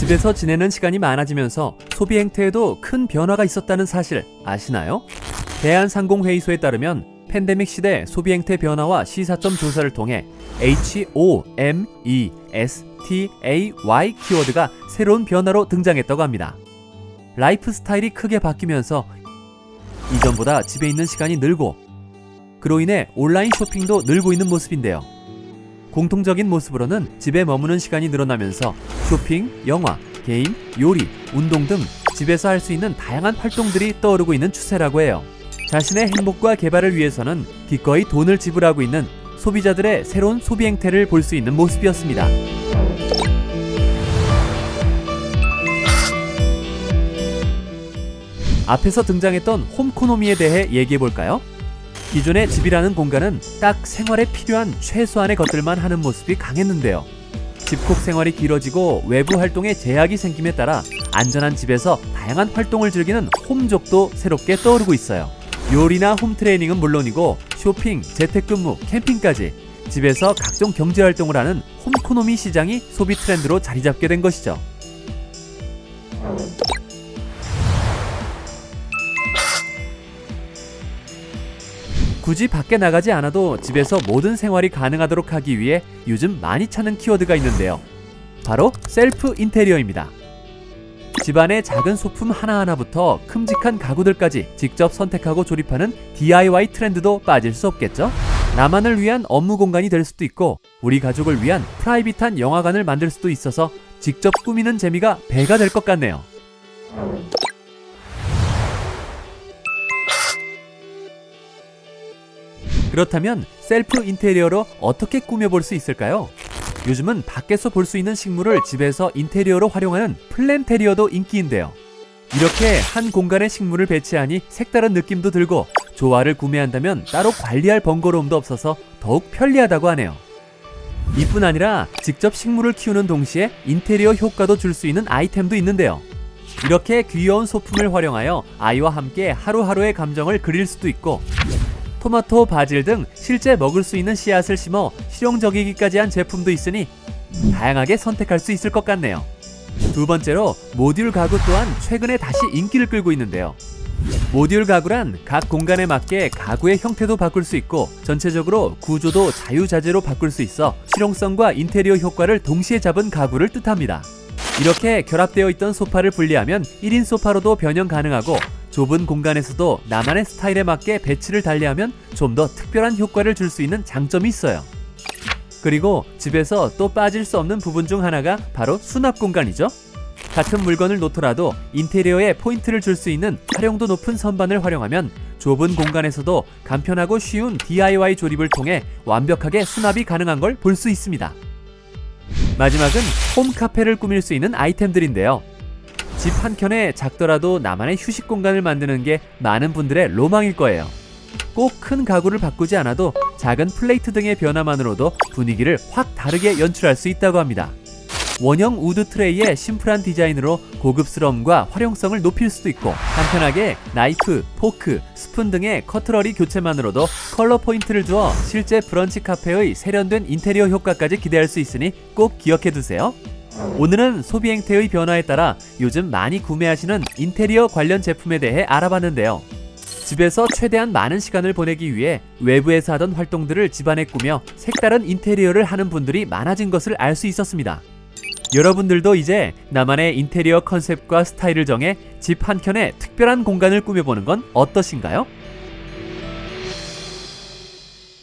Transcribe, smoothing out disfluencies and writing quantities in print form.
집에서 지내는 시간이 많아지면서 소비 행태에도 큰 변화가 있었다는 사실 아시나요? 대한상공회의소에 따르면 팬데믹 시대 소비 행태 변화와 시사점 조사를 통해 HOMESTAY 키워드가 새로운 변화로 등장했다고 합니다. 라이프 스타일이 크게 바뀌면서 이전보다 집에 있는 시간이 늘고 그로 인해 온라인 쇼핑도 늘고 있는 모습인데요. 공통적인 모습으로는 집에 머무는 시간이 늘어나면서 쇼핑, 영화, 게임, 요리, 운동 등 집에서 할 수 있는 다양한 활동들이 떠오르고 있는 추세라고 해요. 자신의 행복과 개발을 위해서는 기꺼이 돈을 지불하고 있는 소비자들의 새로운 소비 행태를 볼 수 있는 모습이었습니다. 앞에서 등장했던 홈코노미에 대해 얘기해볼까요? 기존의 집이라는 공간은 딱 생활에 필요한 최소한의 것들만 하는 모습이 강했는데요. 집콕 생활이 길어지고 외부 활동에 제약이 생김에 따라 안전한 집에서 다양한 활동을 즐기는 홈족도 새롭게 떠오르고 있어요. 요리나 홈트레이닝은 물론이고 쇼핑, 재택근무, 캠핑까지 집에서 각종 경제활동을 하는 홈코노미 시장이 소비 트렌드로 자리 잡게 된 것이죠. 굳이 밖에 나가지 않아도 집에서 모든 생활이 가능하도록 하기 위해 요즘 많이 찾는 키워드가 있는데요. 바로 셀프 인테리어입니다. 집안의 작은 소품 하나하나부터 큼직한 가구들까지 직접 선택하고 조립하는 DIY 트렌드도 빠질 수 없겠죠? 나만을 위한 업무 공간이 될 수도 있고 우리 가족을 위한 프라이빗한 영화관을 만들 수도 있어서 직접 꾸미는 재미가 배가 될 것 같네요. 그렇다면 셀프 인테리어로 어떻게 꾸며볼 수 있을까요? 요즘은 밖에서 볼 수 있는 식물을 집에서 인테리어로 활용하는 플랜테리어도 인기인데요. 이렇게 한 공간에 식물을 배치하니 색다른 느낌도 들고 조화를 구매한다면 따로 관리할 번거로움도 없어서 더욱 편리하다고 하네요. 이뿐 아니라 직접 식물을 키우는 동시에 인테리어 효과도 줄 수 있는 아이템도 있는데요. 이렇게 귀여운 소품을 활용하여 아이와 함께 하루하루의 감정을 그릴 수도 있고 토마토, 바질 등 실제 먹을 수 있는 씨앗을 심어 실용적이기까지 한 제품도 있으니 다양하게 선택할 수 있을 것 같네요. 두 번째로 모듈 가구 또한 최근에 다시 인기를 끌고 있는데요. 모듈 가구란 각 공간에 맞게 가구의 형태도 바꿀 수 있고 전체적으로 구조도 자유자재로 바꿀 수 있어 실용성과 인테리어 효과를 동시에 잡은 가구를 뜻합니다. 이렇게 결합되어 있던 소파를 분리하면 1인 소파로도 변형 가능하고 좁은 공간에서도 나만의 스타일에 맞게 배치를 달리하면 좀 더 특별한 효과를 줄 수 있는 장점이 있어요. 그리고 집에서 또 빠질 수 없는 부분 중 하나가 바로 수납 공간이죠. 같은 물건을 놓더라도 인테리어에 포인트를 줄 수 있는 활용도 높은 선반을 활용하면 좁은 공간에서도 간편하고 쉬운 DIY 조립을 통해 완벽하게 수납이 가능한 걸 볼 수 있습니다. 마지막은 홈카페를 꾸밀 수 있는 아이템들인데요. 집 한켠에 작더라도 나만의 휴식 공간을 만드는 게 많은 분들의 로망일 거예요. 꼭 큰 가구를 바꾸지 않아도 작은 플레이트 등의 변화만으로도 분위기를 확 다르게 연출할 수 있다고 합니다. 원형 우드 트레이의 심플한 디자인으로 고급스러움과 활용성을 높일 수도 있고 간편하게 나이프, 포크, 스푼 등의 커트러리 교체만으로도 컬러 포인트를 주어 실제 브런치 카페의 세련된 인테리어 효과까지 기대할 수 있으니 꼭 기억해두세요. 오늘은 소비 행태의 변화에 따라 요즘 많이 구매하시는 인테리어 관련 제품에 대해 알아봤는데요. 집에서 최대한 많은 시간을 보내기 위해 외부에서 하던 활동들을 집안에 꾸며 색다른 인테리어를 하는 분들이 많아진 것을 알 수 있었습니다. 여러분들도 이제 나만의 인테리어 컨셉과 스타일을 정해 집 한켠에 특별한 공간을 꾸며보는 건 어떠신가요?